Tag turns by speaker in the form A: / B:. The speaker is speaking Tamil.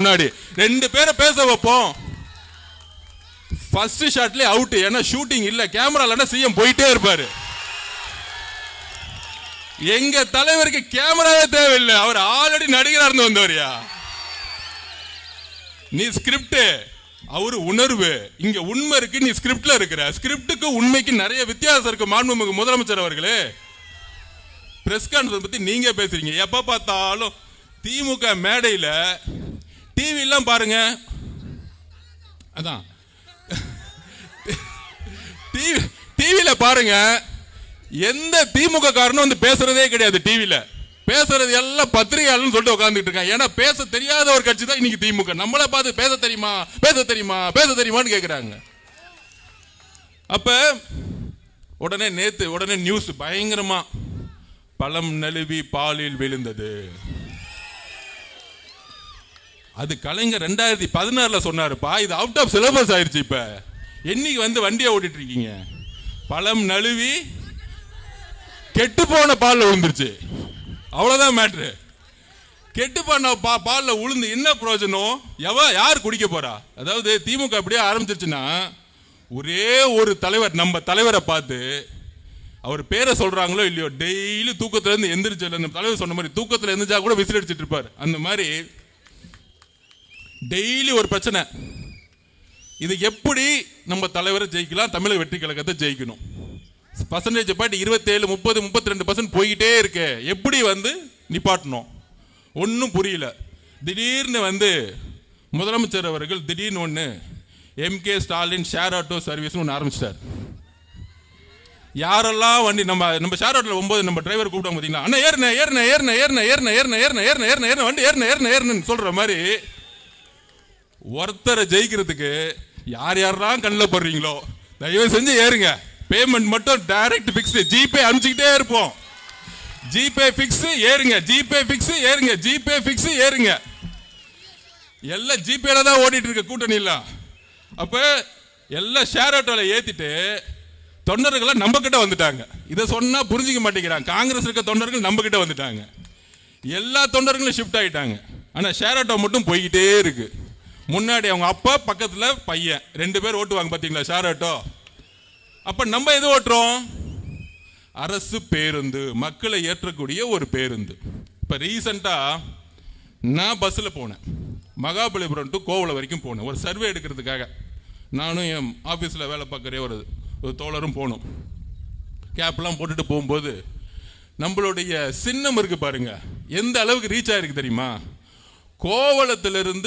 A: முன்னாடி ரெண்டு பேரை பேச வைப்போம். ஃபர்ஸ்ட் ஷாட்லயே அவுட். ஏன்னா ஷூட்டிங் இல்ல, கேமரால சிஎம் போயிட்டே இருப்பாரு. எங்க தலைவருக்கு கேமராவே தேவையில்லை, அவர் ஆல்ரெடி நடிகரா இருந்து வந்தவரியா. நீ ஸ்கிரிப்ட், அவரு உணர்வு. இங்க உண்மை இருக்கு, நீ ஸ்கிரிப்ட்ல இருக்கிற. ஸ்கிரிப்டுக்கு உண்மைக்கு நிறைய வித்தியாசம் இருக்கு. மாண்புமிகு முதலமைச்சர் அவர்களே, பிரஸ் கான்ஃபரன்ஸ் பத்தி நீங்க பேசுறீங்க. எப்ப பார்த்தாலும் திமுக மேடையில டிவி எல்லாம் பாருங்க. அதான் டிவில பாருங்க, எந்த திமுக காரனும் வந்து பேசுறதே கிடையாது. டிவில பேசுறது எல்லாம் பத்திரிகையாளர்னு சொல்லிட்டு உட்கார்ந்துட்டு இருக்காங்க. ஏன்னா பேச தெரியாத ஒரு கட்சி தான் இன்னைக்கு திமுக. நம்மள பார்த்து பேச தெரியுமா பேச தெரியுமா பேச தெரியுமான்னு கேட்கிறாங்க. அப்ப உடனே நியூஸ் பயங்கரமா, பழம் நழுவி பாலில் விழுந்தது. அது கலைஞர் 2016 சொன்னாருப்பா. இது அவுட் ஆஃப் சிலபஸ் ஆயிருச்சு. இப்ப என்னைக்கு வந்து வண்டியை ஓட்டிட்டு இருக்கீங்க? பழம் நழுவி கெட்டு போன பால்ல விழுந்துருச்சு, அவ்வளவுதான் மேட்ரு. கெட்டு போன பால்ல உளுந்து என்ன பிரயோஜனம்? யார் குடிக்க போறா? அதாவது திமுக அப்படியே ஆரம்பிச்சிருச்சுன்னா, ஒரே ஒரு தலைவர், நம்ம தலைவரை பார்த்து அவர் பேரை சொல்றாங்களோ இல்லையோ, டெய்லி தூக்கத்துல இருந்து எந்திரிச்சு, தலைவர் சொன்ன மாதிரி தூக்கத்துல எந்திரிச்சா கூட விசில் அடிச்சிட்டு இருப்பாரு. அந்த மாதிரி டெய்லி ஒரு பிரச்சனை. இது எப்படி நம்ம தலைவரை ஜெயிக்கலாம்? தமிழக வெற்றி கழகத்தை ஜெயிக்கணும். பர்சன்டேஜ் பாட்டு 27, 30, 32% போய்கிட்டே இருக்கு. எப்படி வந்து நிப்பாட்டணும்? ஒன்றும் புரியல. திடீர்னு வந்து முதலமைச்சர் அவர்கள் திடீர்னு ஒன்று MK Stalin share auto service ஒன்று ஆரம்பிச்சிட்டார். யாரெல்லாம் வண்டி நம்ம ஷேர் ஆட்டோல 9 நம்ம டிரைவர் கூப்பிட்டாங்க பார்த்தீங்களா, அண்ணா ஏறுன ஏறுன ஏறுன ஏறுன ஏறுன ஏறுன ஏறுன ஏறுன ஏறுன ஏறுன வண்டி ஏறுன ஏறுன ஏறுனு சொல்ற மாதிரி, ஒருத்தரை ஜெயிக்கிறதுக்கு யார் யாரெல்லாம் கண்ணில் போடுறீங்களோ தயவு செஞ்சு ஏறுங்க. பேமெண்ட் மட்டும் டைரக்ட் பிக்ஸ், ஜிபே அனுப்பிச்சுக்கிட்டே இருப்போம். ஜிபே பிக்ஸ் ஏறுங்க, ஜிபே பிக்ஸ் ஏறுங்க, ஜிபே பிக்ஸ் ஏறுங்க. எல்லாம் ஜிபேல தான் ஓடிட்டு இருக்க கூட்டணி இல்ல. அப்ப எல்லாம் ஷேர் ஆட்டோல ஏத்திட்டு தொண்டர்களை நம்ம கிட்ட வந்துட்டாங்க. இதை சொன்னா புரிஞ்சிக்க மாட்டேங்கிறாங்க. காங்கிரஸ் இருக்க தொண்டர்கள் நம்ம கிட்ட வந்துட்டாங்க. எல்லா தொண்டர்களும் ஷிஃப்ட் ஆயிட்டாங்க. ஆனா ஷேர் ஆட்டோ மட்டும் போய்கிட்டே இருக்கு. முன்னாடி அவங்க அப்பா, பக்கத்துல பையன், 2 பேர் ஓட்டுவாங்க பாத்தீங்களா ஷேர் ஆட்டோ. அப்ப நம்ம எது ஓட்டுறோம்? அரசு பேருந்து, மக்களை ஏற்றக்கூடிய ஒரு பேருந்து. இப்ப ரீசெண்டா நான் பஸ்ல போனேன். மகாபலிபுரம் டு கோவளம் வரைக்கும் போனேன் ஒரு சர்வே எடுக்கிறதுக்காக. நானும் என் ஆபீஸ்ல வேலை பார்க்குற ஒரு தோழரும் போனோம். கேப்லாம் போட்டுட்டு போகும்போது நம்மளுடைய சின்னம் இருக்கு பாருங்க, எந்த அளவுக்கு ரீச் ஆயிருக்கு தெரியுமா? கோவளத்திலிருந்து